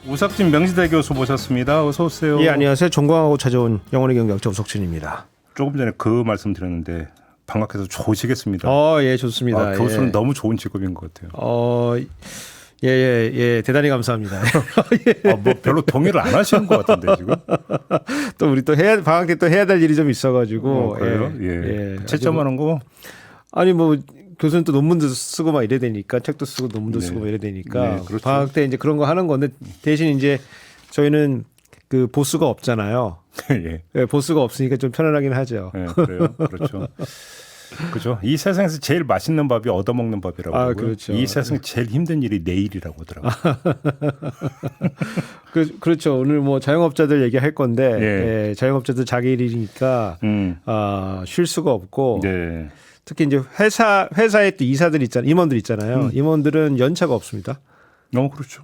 우석진 명지대 교수 모셨습니다. 어서 오세요. 예, 안녕하세요. 전공하고 찾아온 영원의 경제학자 우석진입니다. 조금 전에 그 말씀 드렸는데 방학해서 좋으시겠습니다. 예, 좋습니다. 교수는 예. 너무 좋은 직업인 것 같아요. 예, 대단히 감사합니다. 뭐 별로 동의를 안 하시는 것 같은데 지금. 또 우리 또 방학 때 또 해야 될 일이 좀 있어가지고. 그래요? 예. 채점하는 거. 아니 뭐 교수는 또 논문도 쓰고 막 이래야 되니까 책도 쓰고 논문도 쓰고 막 이래야 되니까 네, 그렇죠. 방학 때 이제 그런 거 하는 건데 대신 이제 저희는 그 보수가 없잖아요. 예. 예, 보수가 없으니까 좀 편안하긴 하죠. 예, 그래요. 그렇죠. 그죠. 이 세상에서 제일 맛있는 밥이 얻어먹는 밥이라고 하고요. 그렇죠. 이 세상 제일 힘든 일이 내일이라고 하더라고요. 그렇죠. 오늘 뭐 자영업자들 얘기할 건데 예. 자영업자들 자기 일이니까 쉴 수가 없고 네. 특히 이제 회사에 또 이사들 있잖아요. 임원들 있잖아요. 임원들은 연차가 없습니다. 그렇죠.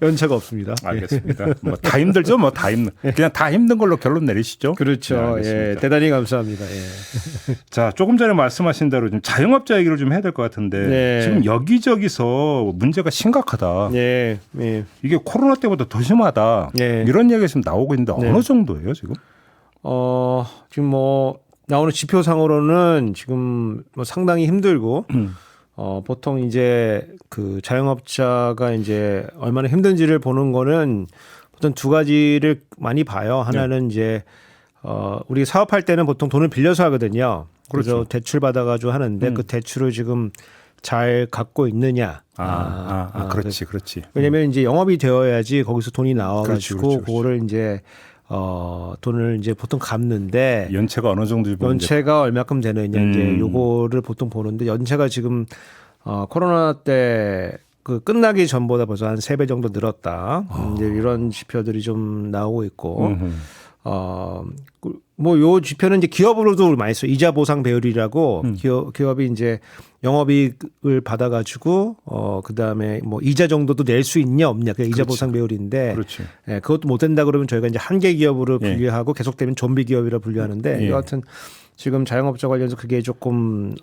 연차가 없습니다. 알겠습니다. 뭐 다 힘들죠. 뭐 다 힘든. 그냥 다 힘든 걸로 결론 내리시죠. 그렇죠. 네, 예, 대단히 감사합니다. 예. 자, 조금 전에 말씀하신 대로 좀 자영업자 얘기를 좀 해야 될 것 같은데 네. 지금 여기저기서 문제가 심각하다. 예, 이게 코로나 때보다 더 심하다. 네. 이런 얘기가 지금 나오고 있는데 네. 어느 정도예요 지금? 지금 뭐 나오는 지표상으로는 지금 뭐 상당히 힘들고 보통 이제 그 자영업자가 이제 얼마나 힘든지를 보는 거는 보통 두 가지를 많이 봐요. 하나는 이제 우리 사업할 때는 보통 돈을 빌려서 하거든요. 그래서 그렇죠. 대출 받아가지고 하는데 그 대출을 지금 잘 갖고 있느냐. 그렇지. 왜냐하면 이제 영업이 되어야지 거기서 돈이 나와가지고 그렇지. 그거를 이제 돈을 이제 보통 갚는데 연체가 어느 정도 연체가 얼마큼 되느냐 이제 요거를 보통 보는데 연체가 지금 코로나 때 그 끝나기 전보다 벌써 한 3배 정도 늘었다. 이제 이런 지표들이 좀 나오고 있고 뭐 요 지표는 이제 기업으로도 많이 써요. 이자 보상 배율이라고 기업이 이제 영업이익을 받아가지고 그다음에 뭐 이자 정도도 낼 수 있냐 없냐 그 이자 보상 배율인데 그렇지. 예, 그것도 못 된다 그러면 저희가 이제 한계 기업으로 분류하고 계속되면 좀비 기업이라 분류하는데 여하튼 지금 자영업자 관련해서 그게 조금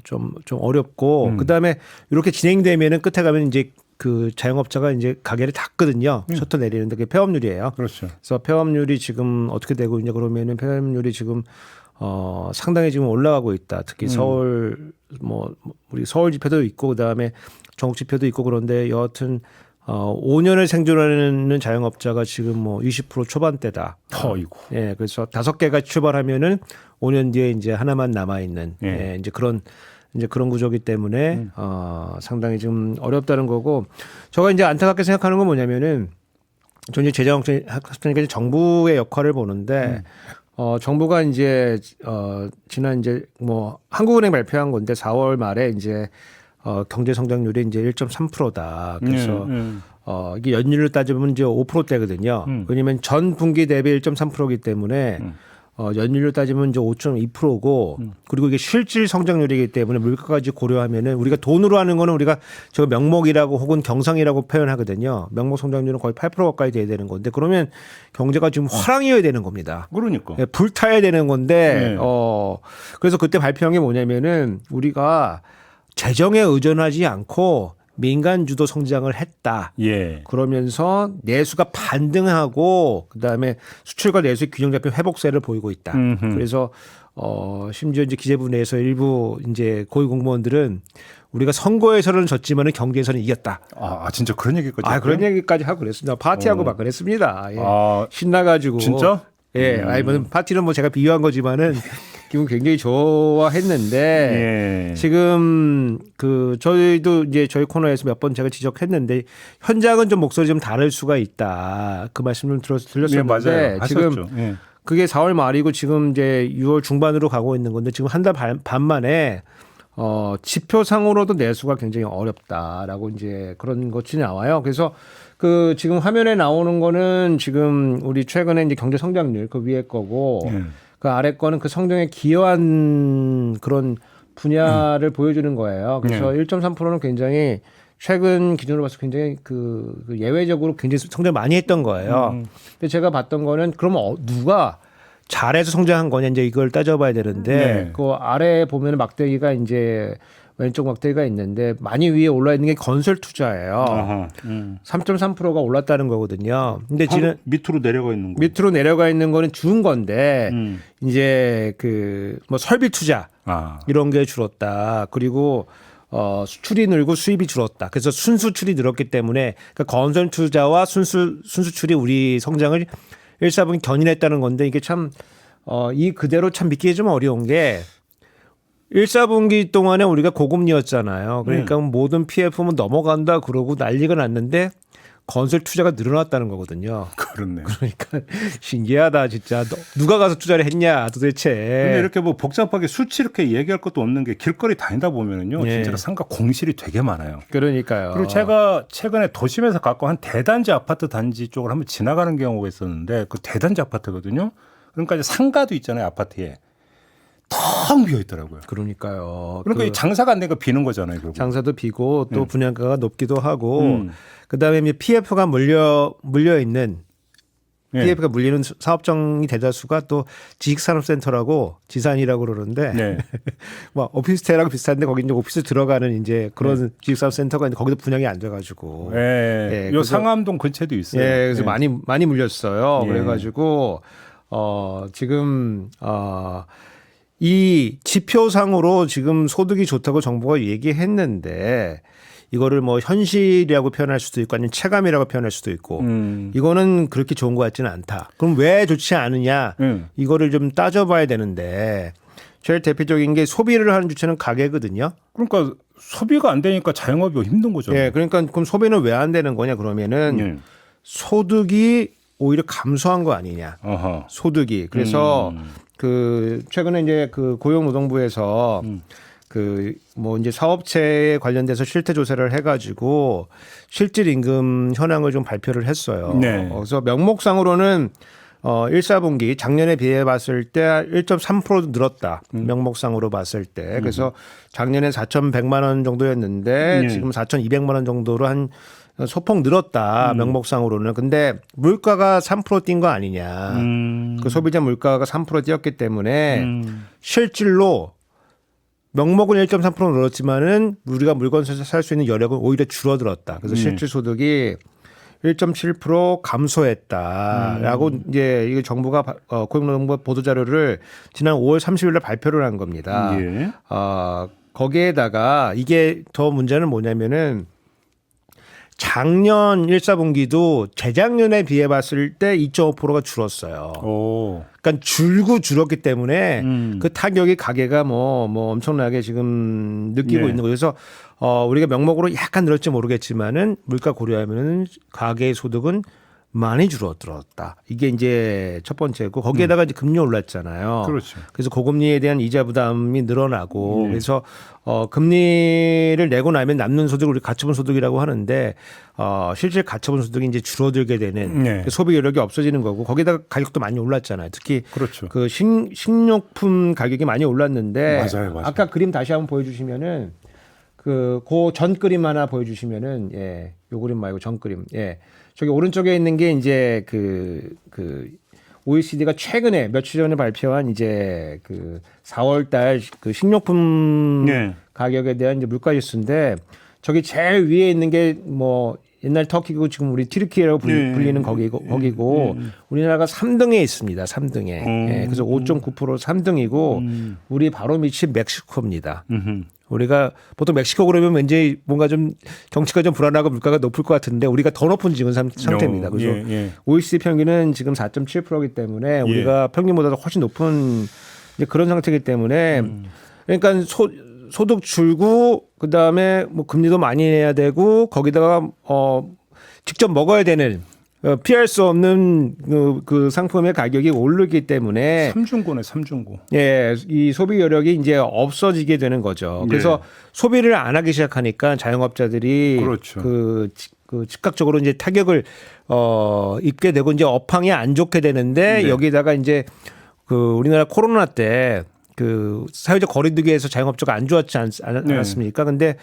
좀 어렵고 그다음에 이렇게 진행되면은 끝에 가면 이제 그 자영업자가 이제 가게를 닫거든요. 셔터 내리는데 그게 폐업률이에요. 그렇죠. 그래서 폐업률이 지금 어떻게 되고 있냐 그러면은 폐업률이 지금 상당히 지금 올라가고 있다. 특히 서울 뭐 우리 서울 지표도 있고 그다음에 전국 지표도 있고 그런데 여하튼 5년을 생존하는 자영업자가 지금 뭐 20% 초반대다. 어이구. 예, 그래서 5개가 출발하면은 5년 뒤에 이제 하나만 남아 있는 이제 그런 구조기 때문에 상당히 좀 어렵다는 거고 제가 이제 안타깝게 생각하는 건 뭐냐면은 저는 이제 재정학생이니까 정부의 역할을 보는데 정부가 이제 지난 이제 뭐 한국은행 발표한 건데 4월 말에 이제 경제 성장률이 이제 1.3%다. 그래서 이게 연율로 따지면 이제 5%대거든요. 왜냐하면 전 분기 대비 1.3%이기 때문에 연율로 따지면 이제 5.2%고 그리고 이게 실질 성장률이기 때문에 물가까지 고려하면은 우리가 돈으로 하는 거는 우리가 저 명목이라고 혹은 경상이라고 표현하거든요. 명목 성장률은 거의 8% 가까이 돼야 되는 건데 그러면 경제가 지금 화랑이어야 되는 겁니다. 그러니까. 예, 불타야 되는 건데 그래서 그때 발표한 게 뭐냐면은 우리가 재정에 의존하지 않고 민간 주도 성장을 했다. 예. 그러면서 내수가 반등하고 그다음에 수출과 내수의 균형 잡힌 회복세를 보이고 있다. 그래서 심지어 이제 기재부 내에서 일부 이제 고위 공무원들은 우리가 선거에서는 졌지만은 경제에서는 이겼다. 진짜 그런 얘기까지. 그런 얘기까지 하고 그랬습니다. 파티하고 막 그랬습니다. 예. 신나가지고. 진짜? 예, 파티는 뭐 제가 비유한 거지만은 기분 굉장히 좋아했는데 지금 그 저희도 이제 저희 코너에서 몇 번 제가 지적했는데 현장은 좀 목소리 좀 다를 수가 있다. 그 말씀 좀 들렸었는데 맞아요. 지금 그게 4월 말이고 지금 이제 6월 중반으로 가고 있는 건데 지금 한 달 반 만에 지표상으로도 내수가 굉장히 어렵다라고 이제 그런 것이 나와요. 그래서 그 지금 화면에 나오는 거는 지금 우리 최근에 이제 경제 성장률 그 위에 거고 그 아래 거는 그 성장에 기여한 그런 분야를 보여주는 거예요. 그래서 1.3%는 굉장히 최근 기준으로 봐서 굉장히 그 예외적으로 굉장히 성장 많이 했던 거예요. 근데 제가 봤던 거는 그러면 누가 잘해서 성장한 거냐 이제 이걸 따져봐야 되는데 그 아래에 보면 막대기가 이제 왼쪽 막대기가 있는데 많이 위에 올라 있는 게 건설 투자예요. 아하, 3.3%가 올랐다는 거거든요. 근데 지금 밑으로 내려가 있는 거. 밑으로 내려가 있는 거는 준 건데 이제 그 뭐 설비 투자 이런 게 줄었다. 그리고 수출이 늘고 수입이 줄었다. 그래서 순수출이 늘었기 때문에 그러니까 건설 투자와 순수출이 우리 성장을 1사분기 견인했다는 건데 이게 참 이 그대로 참 믿기 좀 어려운 게 1사분기 동안에 우리가 고금리였잖아요. 그러니까 모든 PF는 넘어간다 그러고 난리가 났는데 건설 투자가 늘어났다는 거거든요. 그렇네. 그러니까 신기하다 진짜. 누가 가서 투자를 했냐 도대체. 근데 이렇게 뭐 복잡하게 수치 이렇게 얘기할 것도 없는 게 길거리 다니다 보면은요. 예. 진짜 상가 공실이 되게 많아요. 그러니까요. 그리고 제가 최근에 도심에서 갖고 한 대단지 아파트 단지 쪽을 한번 지나가는 경우가 있었는데 그 대단지 아파트거든요. 그러니까 이제 상가도 있잖아요. 아파트에. 텅 비어 있더라고요. 그러니까요. 그러니까 이 장사가 안 되니까 비는 거잖아요. 결국. 장사도 비고 또 분양가가 높기도 하고 그다음에 이제 PF가 물려 있는 PF가 물리는 사업장이 대다수가 또 지식산업센터라고 지산이라고 그러는데 뭐 오피스텔하고 비슷한데 거기 이제 오피스 들어가는 이제 그런 지식산업센터가 있는데 거기도 분양이 안 돼가지고 요 상암동 근처에도 있어요. 그래서 많이 물렸어요. 그래가지고 지금 이 지표상으로 지금 소득이 좋다고 정부가 얘기했는데 이거를 뭐 현실이라고 표현할 수도 있고 아니면 체감이라고 표현할 수도 있고 이거는 그렇게 좋은 것 같지는 않다. 그럼 왜 좋지 않으냐 이거를 좀 따져봐야 되는데 제일 대표적인 게 소비를 하는 주체는 가게거든요. 그러니까 소비가 안 되니까 자영업이 힘든 거죠. 그러니까 그럼 소비는 왜 안 되는 거냐 그러면은 소득이 오히려 감소한 거 아니냐. 소득이. 그래서 그 최근에 이제 그 고용노동부에서 그 뭐 이제 사업체에 관련돼서 실태 조사를 해가지고 실질 임금 현황을 좀 발표를 했어요. 그래서 명목상으로는 1사분기 작년에 비해 봤을 때 1.3% 늘었다. 명목상으로 봤을 때. 그래서 작년에 4,100만 원 정도였는데 지금 4,200만 원 정도로 한 소폭 늘었다. 명목상으로는. 근데 물가가 3% 뛴 거 아니냐. 그 소비자 물가가 3% 뛰었기 때문에 실질로 명목은 1.3% 늘었지만은 우리가 물건 사서 살 수 있는 여력은 오히려 줄어들었다. 그래서 실질 소득이 1.7% 감소했다라고 이제 이게 정부가 고용노동부 보도자료를 지난 5월 30일 날 발표를 한 겁니다. 거기에다가 이게 더 문제는 뭐냐면은 작년 1사분기도 재작년에 비해 봤을 때 2.5%가 줄었어요. 그러니까 줄었기 때문에 그 타격이 가게가 뭐 엄청나게 지금 느끼고 있는 거예요. 그래서 우리가 명목으로 약간 늘었지 모르겠지만은 물가 고려하면은 가계의 소득은 많이 줄어들었다. 이게 이제 첫 번째고 거기에다가 이제 금리 올랐잖아요. 그렇죠. 그래서 고금리에 대한 이자 부담이 늘어나고 그래서 금리를 내고 나면 남는 소득을 우리 가처분 소득이라고 하는데 실제 가처분 소득이 이제 줄어들게 되는 소비 여력이 없어지는 거고 거기다가 가격도 많이 올랐잖아요. 특히 그 식료품 가격이 많이 올랐는데 맞아요. 아까 그림 다시 한번 보여주시면은 그 전 그림 하나 보여주시면은 요 그림 말고 전 그림 저기 오른쪽에 있는 게 이제 그 OECD가 최근에 며칠 전에 발표한 이제 그 4월 달 그 식료품 가격에 대한 이제 물가 지수인데 저기 제일 위에 있는 게 뭐 옛날 터키고 지금 우리 튀르키예라고 불리는 거기고 우리나라가 3등에 있습니다. 3등에. 그래서 5.9% 3등이고 우리 바로 밑이 멕시코입니다. 우리가 보통 멕시코 그러면 왠지 뭔가 좀 경치가 좀 불안하고 물가가 높을 것 같은데 우리가 더 높은 지금 상태입니다. 그래서 OECD 평균은 지금 4.7%이기 때문에 우리가 평균보다 훨씬 높은 이제 그런 상태이기 때문에 그러니까 소득 줄고 그다음에 뭐 금리도 많이 내야 되고 거기다가 직접 먹어야 되는 피할 수 없는 그 상품의 가격이 오르기 때문에 삼중고네, 삼중고. 이 소비 여력이 이제 없어지게 되는 거죠. 그래서 소비를 안 하기 시작하니까 자영업자들이 그 즉각적으로 이제 타격을 입게 되고 이제 업황이 안 좋게 되는데 여기다가 이제 그 우리나라 코로나 때 그 사회적 거리두기에서 자영업자가 안 좋았지 않았습니까? 근데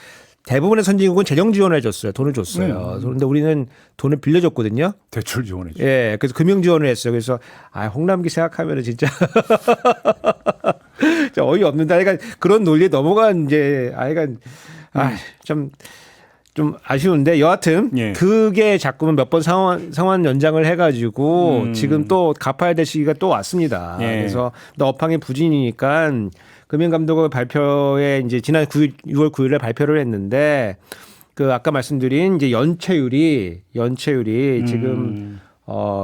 대부분의 선진국은 재정 지원을 해줬어요. 돈을 줬어요. 그런데 우리는 돈을 빌려줬거든요. 대출 지원해줘. 그래서 금융 지원을 했어요. 그래서 홍남기 생각하면은 진짜 어이없는데 그러니까 그런 논리에 넘어간 이제 좀 아쉬운데 여하튼 예. 그게 자꾸만 몇 번 상환 연장을 해가지고 지금 또 갚아야 될 시기가 또 왔습니다. 예. 그래서 또 업황의 부진이니까 금융감독원 발표에 이제 지난 6월 9일에 발표를 했는데 그 아까 말씀드린 이제 연체율이 지금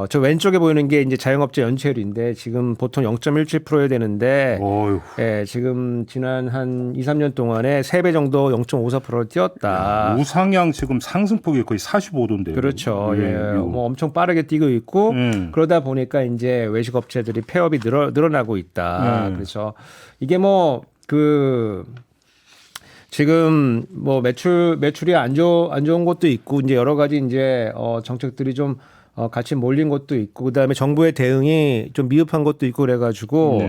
저 왼쪽에 보이는 게 이제 자영업자 연체율인데 지금 보통 0.17%여야 되는데 예, 지금 지난 한 2, 3년 동안에 3배 정도 0.54%를 뛰었다. 우상향 지금 상승폭이 거의 45도인데요. 그렇죠. 예. 뭐 엄청 빠르게 뛰고 있고 그러다 보니까 이제 외식업체들이 폐업이 늘어나고 있다. 그래서 이게 뭐 지금 뭐 매출이 안 좋은 것도 있고 이제 여러 가지 이제 정책들이 좀 같이 몰린 것도 있고 그다음에 정부의 대응이 좀 미흡한 것도 있고 그래가지고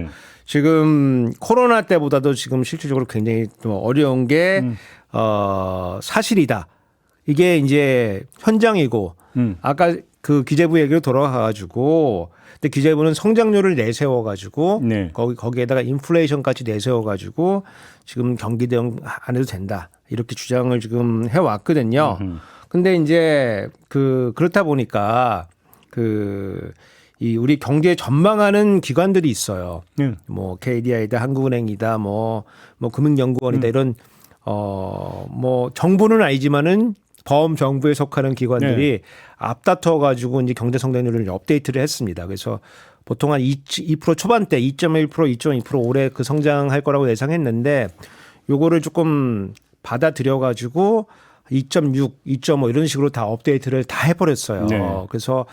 지금 코로나 때보다도 지금 실질적으로 굉장히 좀 어려운 게 사실이다. 이게 이제 현장이고 아까 그 기재부 얘기로 돌아가가지고 근데 기재부는 성장률을 내세워가지고 거기에다가 인플레이션까지 내세워가지고 지금 경기 대응 안 해도 된다 이렇게 주장을 지금 해왔거든요. 근데 이제 그렇다 보니까 이 우리 경제 전망하는 기관들이 있어요. 뭐 KDI다, 한국은행이다, 뭐 금융연구원이다 이런 뭐 정부는 아니지만은 범정부에 속하는 기관들이 앞다퉈 가지고 이제 경제 성장률을 업데이트를 했습니다. 그래서 보통 한 2% 초반대 2.1%, 2.2% 올해 그 성장할 거라고 예상했는데 요거를 조금 받아들여 가지고 2.6, 2.5 이런 식으로 다 업데이트를 다 해버렸어요. 그래서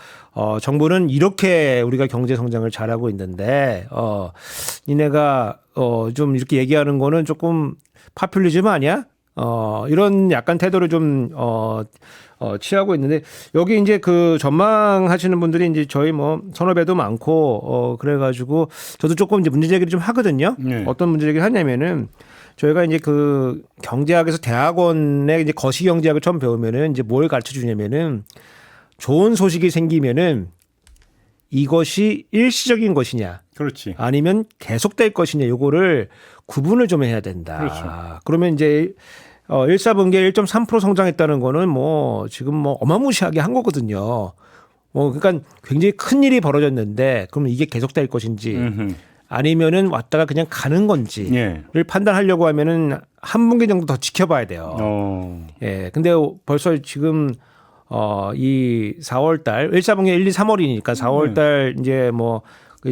정부는 이렇게 우리가 경제 성장을 잘하고 있는데 니네가 좀 이렇게 얘기하는 거는 조금 파퓰리즘 아니야? 이런 약간 태도를 좀 취하고 있는데 여기 이제 그 전망하시는 분들이 이제 저희 뭐 선후배도 많고 그래가지고 저도 조금 이제 문제 제기를 좀 하거든요. 어떤 문제 제기를 하냐면은 저희가 이제 그 경제학에서 대학원에 이제 거시경제학을 처음 배우면은 이제 뭘 가르쳐 주냐면은 좋은 소식이 생기면은 이것이 일시적인 것이냐. 그렇지. 아니면 계속될 것이냐. 요거를 구분을 좀 해야 된다. 그렇죠. 그러면 이제 1사분기에 1.3% 성장했다는 거는 뭐 지금 뭐 어마무시하게 한 거거든요. 그러니까 굉장히 큰 일이 벌어졌는데 그러면 이게 계속될 것인지 아니면은 왔다가 그냥 가는 건지를 판단하려고 하면은 한 분기 정도 더 지켜봐야 돼요. 예. 근데 벌써 지금 이 4월 달 1사분기 1, 2, 3월이니까 4월 달 이제 뭐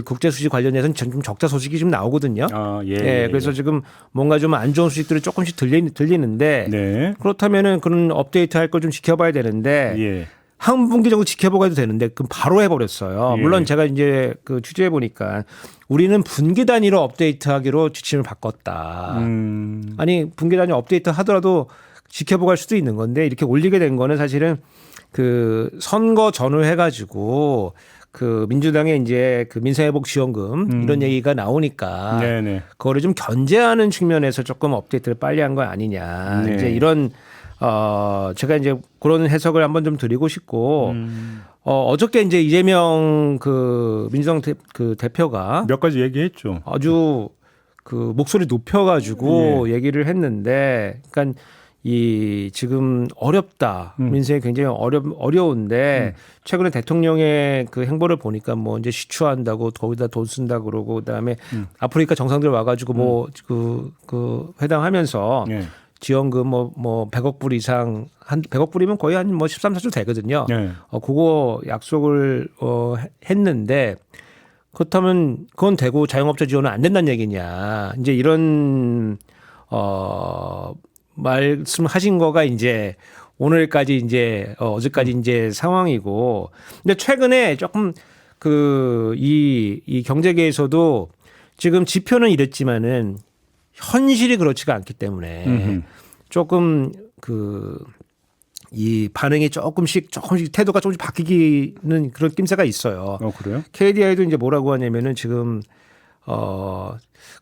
국제 수지 관련해서는 좀 적자 소식이 좀 나오거든요. 그래서 지금 뭔가 좀 안 좋은 소식들이 조금씩 들리는데 그렇다면은 그런 업데이트 할 걸 좀 지켜봐야 되는데 한 분기 정도 지켜보고 해도 되는데 그럼 바로 해버렸어요. 물론 제가 이제 그 취재해 보니까 우리는 분기 단위로 업데이트하기로 지침을 바꿨다. 아니 분기 단위 업데이트 하더라도 지켜보고 할 수도 있는 건데 이렇게 올리게 된 거는 사실은 그 선거 전후해가지고 그 민주당의 이제 그 민생회복 지원금 이런 얘기가 나오니까 그거를 좀 견제하는 측면에서 조금 업데이트를 빨리 한 거 아니냐. 이제 이런 제가 이제 그런 해석을 한번 좀 드리고 싶고 어저께 이제 이재명 그 민주당 그 대표가 몇 가지 얘기했죠. 아주 그 목소리 높여가지고 얘기를 했는데, 그러니까 이 지금 어렵다. 민생이 굉장히 어려운데 최근에 대통령의 그 행보를 보니까 뭐 이제 시추한다고 거기다 돈 쓴다 그러고 그다음에 아프리카 정상들 와가지고 뭐 그 회담하면서 지원금 뭐 100억 불 이상 한 100억 불이면 거의 한 뭐 13, 14조 되거든요. 그거 약속을 했는데 그렇다면 그건 되고 자영업자 지원은 안 된다는 얘기냐. 이제 이런 말씀하신 거가 이제 오늘까지 이제 어제까지 이제 상황이고, 근데 최근에 조금 이 경제계에서도 지금 지표는 이랬지만은 현실이 그렇지가 않기 때문에 조금 이 반응이 조금씩 태도가 조금씩 바뀌기는 그런 낌새가 있어요. 그래요? KDI도 이제 뭐라고 하냐면은 지금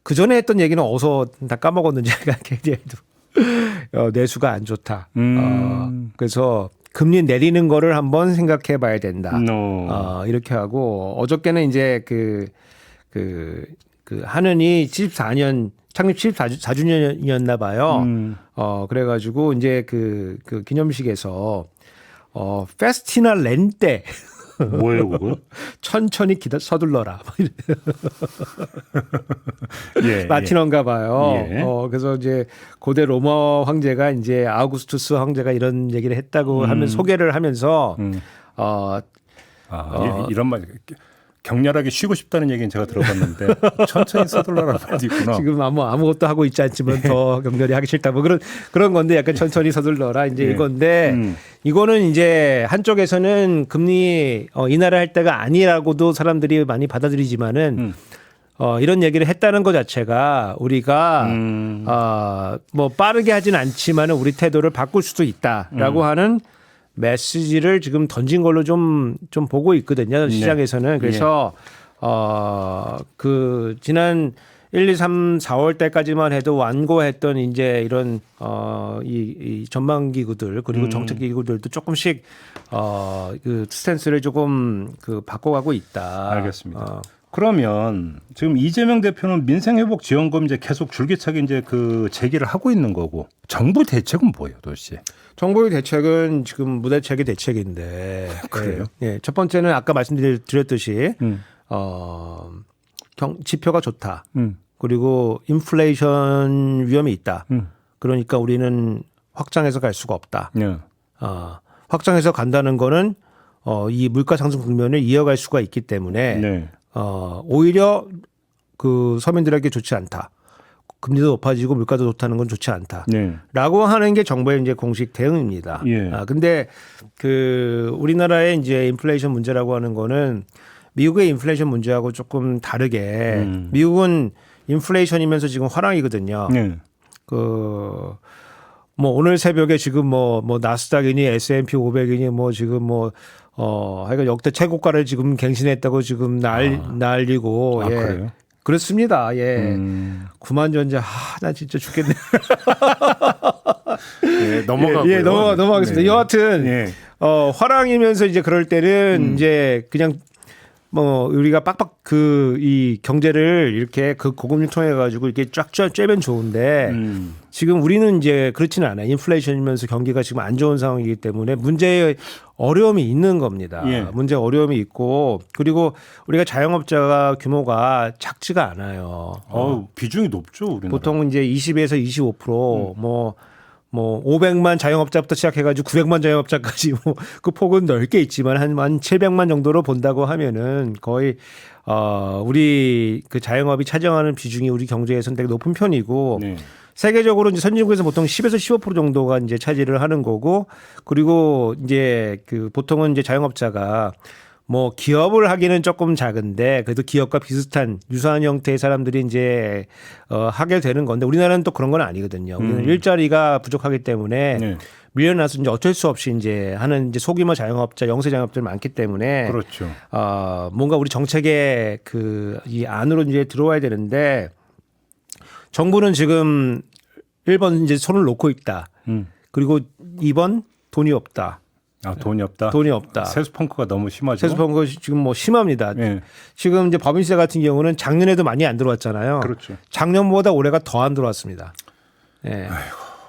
그 전에 했던 얘기는 어서 다 까먹었는지 KDI도 내수가 안 좋다. 그래서 금리 내리는 거를 한번 생각해 봐야 된다. 이렇게 하고 어저께는 이제 그 그 하느니 74년 창립 74주년이었나 봐요. 그래가지고 이제 그 기념식에서 페스티나 렌때 뭐예요, 그거? 천천히 서둘러라. 예, 라틴어인가 봐요. 예. 그래서 이제 고대 로마 황제가 이제 아우구스투스 황제가 이런 얘기를 했다고 하면 소개를 하면서 이런 말 격렬하게 쉬고 싶다는 얘기는 제가 들어봤는데 천천히 서둘러라는 말도 있구나. 지금 아무것도 하고 있지 않지만 더 격렬히 하기 싫다. 뭐 그런 건데 약간 천천히 서둘러라 이제 예. 이건데 이거는 이제 한쪽에서는 금리 인하를 할 때가 아니라고도 사람들이 많이 받아들이지만은 이런 얘기를 했다는 것 자체가 우리가 뭐 빠르게 하진 않지만은 우리 태도를 바꿀 수도 있다라고 하는 메시지를 지금 던진 걸로 좀 보고 있거든요. 시장에서는. 그래서 그 지난 1, 2, 3, 4월 때까지만 해도 완고했던 이제 이런 이 전망 기구들 그리고 정책 기구들도 조금씩 그 스탠스를 조금 그 바꿔가고 있다. 알겠습니다. 그러면 지금 이재명 대표는 민생회복 지원금 이제 계속 줄기차게 이제 그 제기를 하고 있는 거고 정부 대책은 뭐예요, 도대체? 정부의 대책은 지금 무대책의 대책인데 그래요? 예, 첫 번째는 아까 말씀드렸듯이 지표가 좋다. 그리고 인플레이션 위험이 있다. 그러니까 우리는 확장해서 갈 수가 없다. 네. 확장해서 간다는 거는 이 물가 상승 국면을 이어갈 수가 있기 때문에 네. 오히려 그 서민들에게 좋지 않다. 금리도 높아지고 물가도 좋다는 건 좋지 않다. 네. 라고 하는 게 정부의 이제 공식 대응입니다. 예. 근데 그 우리나라의 이제 인플레이션 문제라고 하는 거는 미국의 인플레이션 문제하고 조금 다르게 미국은 인플레이션이면서 지금 화랑이거든요. 네. 그 뭐 오늘 새벽에 지금 뭐 나스닥이니 S&P 500이니 뭐 지금 하여간 역대 최고가를 지금 갱신했다고 지금 난리고 예. 그래요? 그렇습니다. 예. 구만전자 나 진짜 죽겠네. 예, 넘어가고요. 예, 넘어가겠습니다. 네. 여하튼 예. 화랑이면서 이제 그럴 때는 이제 그냥 뭐 우리가 빡빡 이 경제를 이렇게 그 고금리 통해 가지고 이렇게 쫙 쬐면 좋은데 지금 우리는 이제 그렇지는 않아요. 인플레이션이면서 경기가 지금 안 좋은 상황이기 때문에 문제의 어려움이 있는 겁니다. 예. 문제 어려움이 있고 그리고 우리가 자영업자가 규모가 작지가 않아요. 비중이 높죠, 우리나라. 보통 이제 20에서 25% 뭐 500만 자영업자부터 시작해가지고 900만 자영업자까지 뭐 그 폭은 넓게 있지만 한 700만 정도로 본다고 하면은 거의 우리 그 자영업이 차지하는 비중이 우리 경제에서는 되게 높은 편이고 네. 세계적으로 이제 선진국에서 보통 10에서 15% 정도가 이제 차지를 하는 거고 그리고 이제 그 보통은 이제 자영업자가 뭐 기업을 하기는 조금 작은데 그래도 기업과 비슷한 유사한 형태의 사람들이 이제 하게 되는 건데 우리나라는 또 그런 건 아니거든요. 우리는 일자리가 부족하기 때문에 네. 밀려나서 이제 어쩔 수 없이 이제 하는 이제 소규모 자영업자, 영세 자영업자들 많기 때문에 그렇죠. 뭔가 우리 정책의 그 이 안으로 이제 들어와야 되는데 정부는 지금 1번 이제 손을 놓고 있다. 그리고 2번 돈이 없다. 돈이 없다. 돈이 없다. 세수펑크가 너무 심하죠. 세수펑크 지금 뭐 심합니다. 네. 지금 이제 법인세 같은 경우는 작년에도 많이 안 들어왔잖아요. 그렇죠. 작년보다 올해가 더 안 들어왔습니다. 예.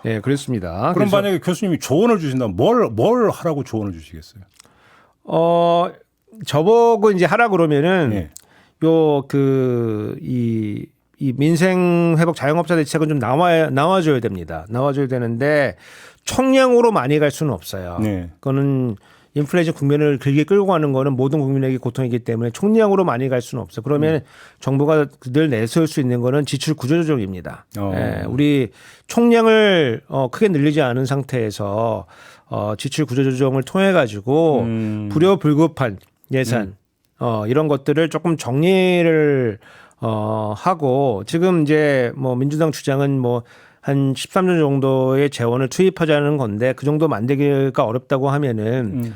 예, 그렇습니다. 그럼 그래서 만약에 교수님이 조언을 주신다면 뭘 하라고 조언을 주시겠어요? 저보고 이제 하라 그러면은 네. 이 민생 회복 자영업자 대책은 좀 나와줘야 됩니다. 나와줘야 되는데 총량으로 많이 갈 수는 없어요. 네. 그거는 인플레이션 국면을 길게 끌고 가는 거는 모든 국민에게 고통이기 때문에 총량으로 많이 갈 수는 없어요. 그러면 정부가 늘 내세울 수 있는 거는 지출 구조조정입니다. 예, 우리 총량을 크게 늘리지 않은 상태에서 지출 구조조정을 통해 가지고 불효불급한 예산 이런 것들을 조금 정리를 하고 지금 이제 뭐 민주당 주장은 뭐 한 13년 정도의 재원을 투입하자는 건데 그 정도 만들기가 어렵다고 하면은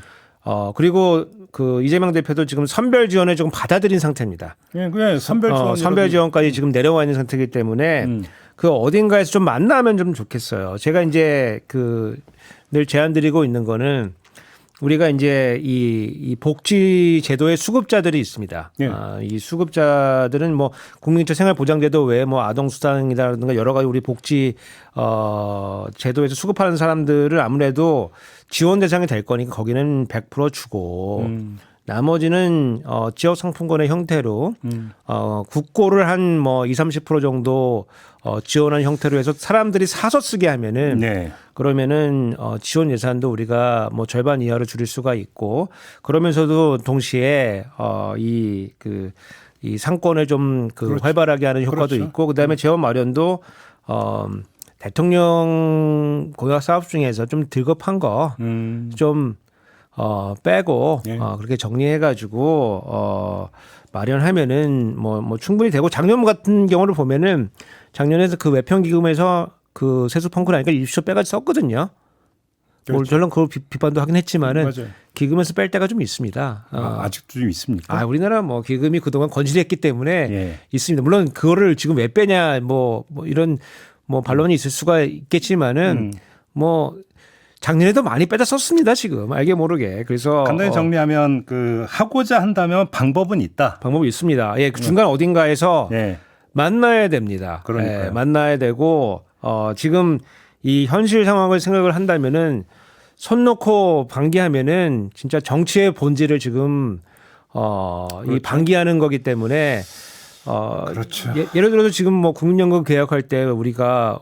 그리고 그 이재명 대표도 지금 선별 지원을 조금 받아들인 상태입니다. 그냥 선별 지원까지 지금 내려와 있는 상태이기 때문에 그 어딘가에서 좀 만나면 좀 좋겠어요. 제가 이제 그 늘 제안 드리고 있는 거는 우리가 이제 이 복지 제도의 수급자들이 있습니다. 예. 이 수급자들은 뭐 국민적 생활보장제도 외에 뭐 아동수당이라든가 여러 가지 우리 복지 제도에서 수급하는 사람들을 아무래도 지원 대상이 될 거니까 거기는 100% 주고 나머지는 지역 상품권의 형태로 국고를 한 뭐 20-30% 정도 지원한 형태로 해서 사람들이 사서 쓰게 하면은 네. 그러면은 지원 예산도 우리가 뭐 절반 이하로 줄일 수가 있고 그러면서도 동시에 이 상권을 좀 그렇죠. 활발하게 하는 효과도 그렇죠. 있고 그다음에 재원 마련도 대통령 공약 사업 중에서 좀 들겁한 거 좀 빼고 예. 그렇게 정리해가지고 마련하면은 뭐 충분히 되고 작년 같은 경우를 보면은 작년에서 그 외평기금에서 그 세수 펑크 나니까 20조 빼가지고 썼거든요. 뭐 그렇죠. 물론 그 비판도 하긴 했지만은 맞아요. 기금에서 뺄 때가 좀 있습니다. 아직도 좀 있습니까? 우리나라 뭐 기금이 그동안 건실했기 때문에 예. 있습니다. 물론 그거를 지금 왜 빼냐 뭐 이런 뭐 반론이 있을 수가 있겠지만은 뭐 작년에도 많이 빼다 썼습니다. 지금 알게 모르게. 그래서 간단히 정리하면 그 하고자 한다면 방법은 있다. 방법이 있습니다. 예, 그 중간 어딘가에서 예. 만나야 됩니다. 그러니까요. 예, 만나야 되고 지금 이 현실 상황을 생각을 한다면은 손 놓고 방기하면은 진짜 정치의 본질을 지금 이 방기하는 거기 때문에 그렇죠. 예를 들어서 지금 뭐 국민연금 개혁할 때 우리가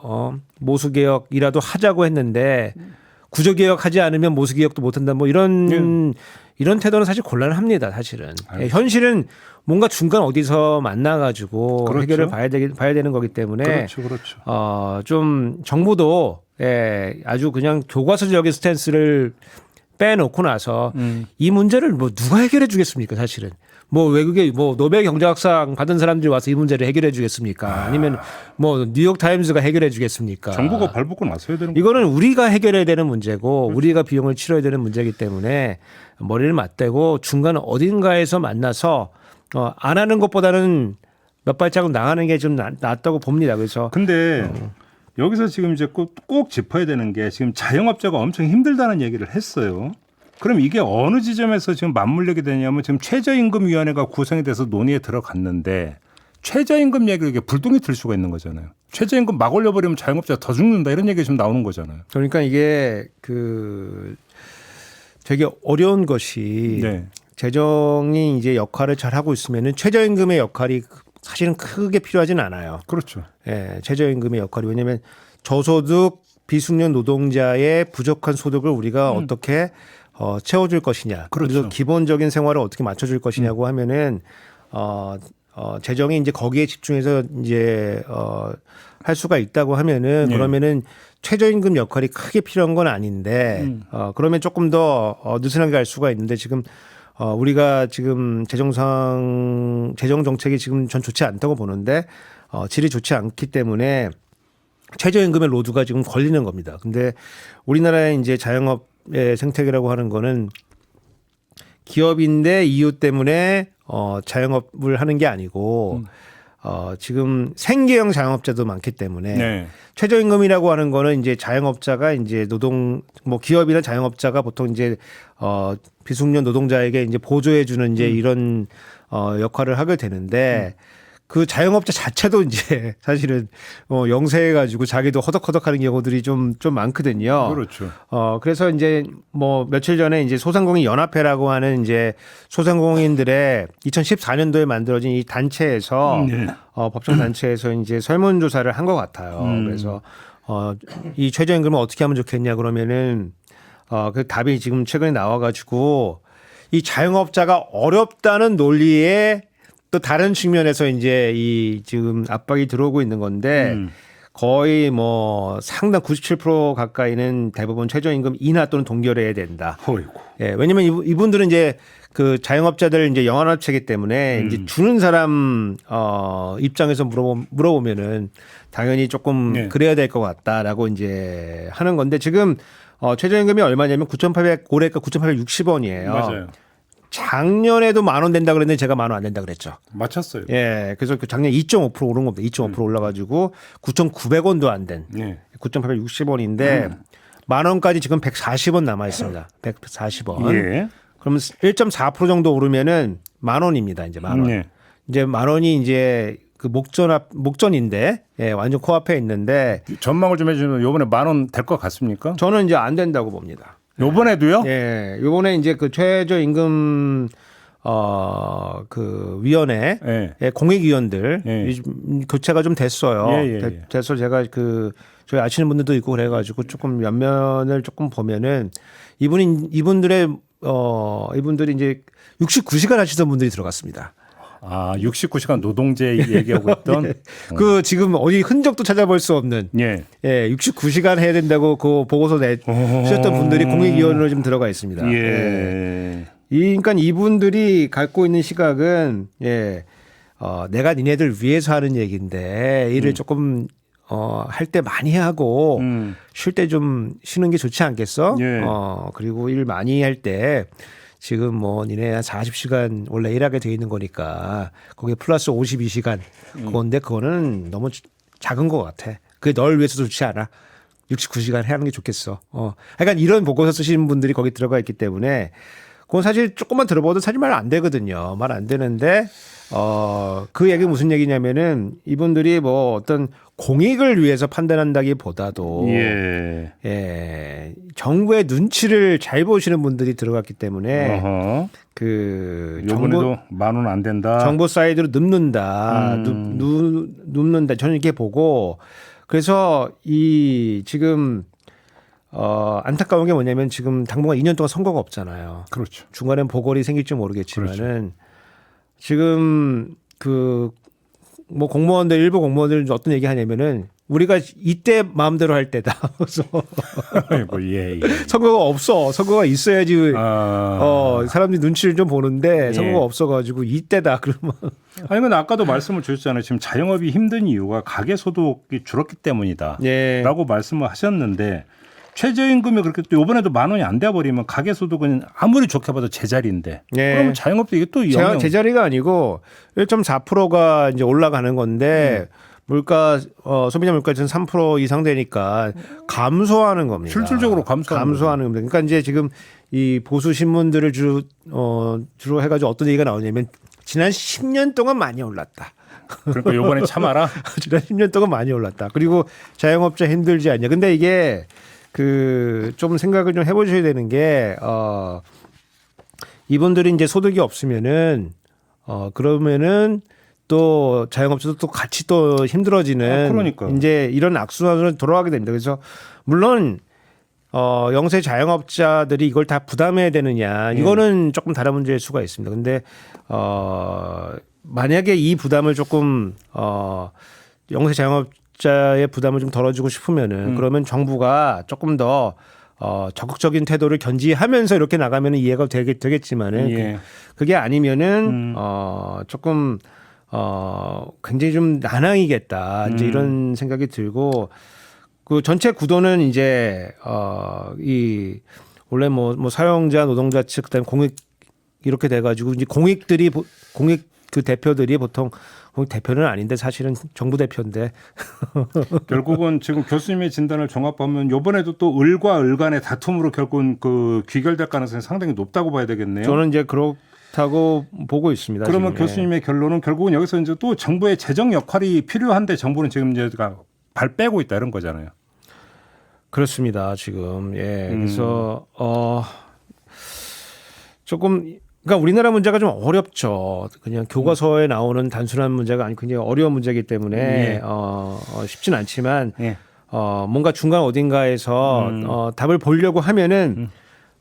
모수 개혁이라도 하자고 했는데 구조 개혁하지 않으면 모수 개혁도 못 한다. 뭐 이런 태도는 사실 곤란합니다. 사실은. 예, 현실은 뭔가 중간 어디서 만나가지고 그렇죠. 해결을 봐야 되는 거기 때문에 그렇죠. 좀 정부도 아주 그냥 교과서적인 스탠스를 빼놓고 나서 이 문제를 뭐 누가 해결해 주겠습니까? 사실은. 뭐 외국에 뭐 노벨 경제학상 받은 사람들이 와서 이 문제를 해결해 주겠습니까? 아니면 뭐 뉴욕 타임즈가 해결해 주겠습니까? 정부가 발벗고 나서야 되는 이거는 우리가 해결해야 되는 문제고 우리가 비용을 치러야 되는 문제이기 때문에 머리를 맞대고 중간 어딘가에서 만나서 안 하는 것보다는 몇 발자국 나가는 게 좀 낫다고 봅니다. 그래서 근데 여기서 지금 이제 꼭 짚어야 되는 게 지금 자영업자가 엄청 힘들다는 얘기를 했어요. 그럼 이게 어느 지점에서 지금 맞물리게 되냐면 지금 최저임금위원회가 구성이 돼서 논의에 들어갔는데 최저임금 얘기를 이게 불똥이 들 수가 있는 거잖아요. 최저임금 막 올려버리면 자영업자가 더 죽는다 이런 얘기가 지금 나오는 거잖아요. 그러니까 이게 되게 어려운 것이 네. 재정이 이제 역할을 잘 하고 있으면은 최저임금의 역할이 사실은 크게 필요하지는 않아요. 그렇죠. 예, 최저임금의 역할이 왜냐하면 저소득 비숙련 노동자의 부족한 소득을 우리가 어떻게 채워줄 것이냐. 그렇죠. 그래서 기본적인 생활을 어떻게 맞춰줄 것이냐고 하면은 재정이 이제 거기에 집중해서 이제 할 수가 있다고 하면은 네. 그러면은 최저임금 역할이 크게 필요한 건 아닌데 그러면 조금 더 느슨하게 갈 수가 있는데 지금 우리가 지금 재정 정책이 지금 전 좋지 않다고 보는데 질이 좋지 않기 때문에 최저임금의 로드가 지금 걸리는 겁니다. 근데 우리나라의 이제 자영업의 생태계라고 하는 거는 기업인데 이유 때문에 자영업을 하는 게 아니고 지금 생계형 자영업자도 많기 때문에 네. 최저임금이라고 하는 거는 이제 자영업자가 이제 기업이나 자영업자가 보통 이제 비숙련 노동자에게 이제 보조해 주는 이제 이런 역할을 하게 되는데 그 자영업자 자체도 이제 사실은 영세해가지고 자기도 허덕허덕하는 경우들이 좀 많거든요. 그렇죠. 그래서 이제 뭐 며칠 전에 이제 소상공인 연합회라고 하는 이제 소상공인들의 2014년도에 만들어진 이 단체에서 법정 단체에서 이제 설문조사를 한 것 같아요. 그래서 이 최저임금을 어떻게 하면 좋겠냐 그러면은 그 답이 지금 최근에 나와가지고 이 자영업자가 어렵다는 논리에 또 다른 측면에서 이제 이 지금 압박이 들어오고 있는 건데 거의 뭐 상당 97% 가까이는 대부분 최저임금 인하 또는 동결해야 된다. 어이구. 예, 왜냐면 이분들은 이제 그 자영업자들 이제 영환업체이기 때문에 이제 주는 사람 입장에서 물어보면은 당연히 조금 네. 그래야 될 것 같다라고 이제 하는 건데 지금 최저임금이 얼마냐면 9,800 올해가 9,860원이에요. 맞아요. 작년에도 10,000원 된다 그랬는데 제가 10,000원 안 된다 그랬죠. 맞췄어요. 예. 그래서 그 작년 2.5% 오른 겁니다. 2.5% 올라가지고 9,900원도 안 된 네. 9,860원인데 만 원까지 지금 140원 남아 있습니다. 140원. 예. 그러면 1.4% 정도 오르면은 만 원입니다. 이제 만 원. 예. 이제 만 원이 이제 그 목전인데 예, 완전 코앞에 있는데 전망을 좀 해주면 이번에 만 원 될 것 같습니까? 저는 이제 안 된다고 봅니다. 이번에도요? 예, 요번에 이제 그 최저임금 그 위원회 예. 공익위원들 예. 교체가 좀 됐어요. 예. 돼서 제가 그 저희 아시는 분들도 있고 그래가지고 조금 면면을 조금 보면은 이분들이 이제 69시간 하시던 분들이 들어갔습니다. 아, 69시간 노동제 얘기하고 있던 그 지금 어디 흔적도 찾아볼 수 없는 예. 69시간 해야 된다고 그 보고서 내셨던 분들이 공익위원회로 지금 들어가 있습니다. 예. 그러니까 이분들이 갖고 있는 시각은 내가 니네들 위해서 하는 얘기인데 일을 조금 할 때 많이 하고 쉴 때 좀 쉬는 게 좋지 않겠어? 예. 그리고 일 많이 할 때 지금 뭐 니네 한 40시간 원래 일하게 돼 있는 거니까 거기에 플러스 52시간 그건데 그거는 너무 작은 것 같아. 그게 널 위해서 좋지 않아. 69시간 해야 하는 게 좋겠어. 그러니까 이런 보고서 쓰시는 분들이 거기 들어가 있기 때문에 그건 사실 조금만 들어봐도 사실 말 안 되거든요. 말 안 되는데 그 얘기 무슨 얘기냐면은 이분들이 뭐 어떤 공익을 위해서 판단한다기보다도 정부의 눈치를 잘 보시는 분들이 들어갔기 때문에 그 요번에도 만 원 안 된다. 정보 사이드로 눕는다. 눕는다. 저는 이렇게 보고 그래서 이 지금 안타까운 게 뭐냐면 지금 당분간 2년 동안 선거가 없잖아요. 그렇죠. 중간엔 보궐이 생길지 모르겠지만은 그렇죠. 지금 그 뭐 공무원들 일부 공무원들 어떤 얘기 하냐면은 우리가 이때 마음대로 할 때다. 그래서 선거가 없어. 선거가 있어야지 사람들이 눈치를 좀 보는데 선거가 없어가지고 이때다. 그러면 아니 근데 아까도 말씀을 주셨잖아요. 지금 자영업이 힘든 이유가 가계 소득이 줄었기 때문이다라고 말씀을 하셨는데 최저임금이 그렇게 또 이번에도 만 원이 안 돼 버리면 가계 소득은 아무리 좋게 봐도 제자리인데 그러면 자영업도 이게 또 제자리가 아니고 1.4%가 이제 올라가는 건데 물가 소비자 물가는 3% 이상 되니까 감소하는 겁니다. 실질적으로 감소하는 겁니다. 그러니까 이제 지금 이 보수 신문들을 주로 해가지고 어떤 얘기가 나오냐면 지난 10년 동안 많이 올랐다. 그러니까 이번에 참아라. 지난 10년 동안 많이 올랐다. 그리고 자영업자 힘들지 않냐. 근데 이게 그 좀 생각을 좀 해보셔야 되는 게 이분들이 이제 소득이 없으면은 그러면은 또 자영업자도 또 같이 또 힘들어지는 그러니까. 이제 이런 악순환으로 돌아가게 됩니다. 그래서 물론 영세 자영업자들이 이걸 다 부담해야 되느냐 이거는 조금 다른 문제일 수가 있습니다. 근데 만약에 이 부담을 조금 영세 자영업자의 부담을 좀 덜어주고 싶으면은 그러면 정부가 조금 더 적극적인 태도를 견지하면서 이렇게 나가면 이해가 되겠지만은 그게 아니면은 조금 굉장히 좀 난항이겠다 이제 이런 생각이 들고 그 전체 구도는 이제 이 원래 뭐 사용자 노동자 측 그다음에 공익 이렇게 돼가지고 이제 공익 그 대표들이 보통 대표는 아닌데 사실은 정부 대표인데 결국은 지금 교수님의 진단을 종합하면 이번에도 또 을과 을 간의 다툼으로 결국은 그 귀결될 가능성이 상당히 높다고 봐야 되겠네요. 저는 이제 그렇다고 보고 있습니다. 그러면 지금. 교수님의 결론은 결국은 여기서 이제 또 정부의 재정 역할이 필요한데 정부는 지금 이제 발 빼고 있다 이런 거잖아요. 그렇습니다. 지금 그래서 조금 그러니까 우리나라 문제가 좀 어렵죠. 그냥 교과서에 나오는 단순한 문제가 아니고 굉장히 어려운 문제이기 때문에 쉽진 않지만 뭔가 중간 어딘가에서 답을 보려고 하면은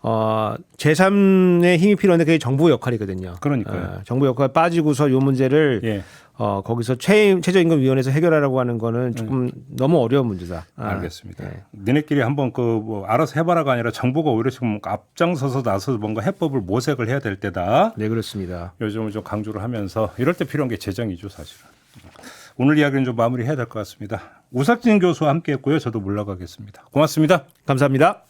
제3의 힘이 필요한데 그게 정부 역할이거든요. 그러니까요. 정부 역할 빠지고서 이 문제를 거기서 최저임금위원회에서 해결하라고 하는 거는 조금 너무 어려운 문제다. 알겠습니다. 너네끼리 한번 뭐 알아서 해봐라가 아니라 정부가 오히려 지금 앞장서서 나서서 뭔가 해법을 모색을 해야 될 때다. 네, 그렇습니다. 요즘은 좀 강조를 하면서 이럴 때 필요한 게 재정이죠, 사실은. 오늘 이야기는 좀 마무리해야 될 것 같습니다. 우석진 교수와 함께했고요. 저도 물러가겠습니다. 고맙습니다. 감사합니다.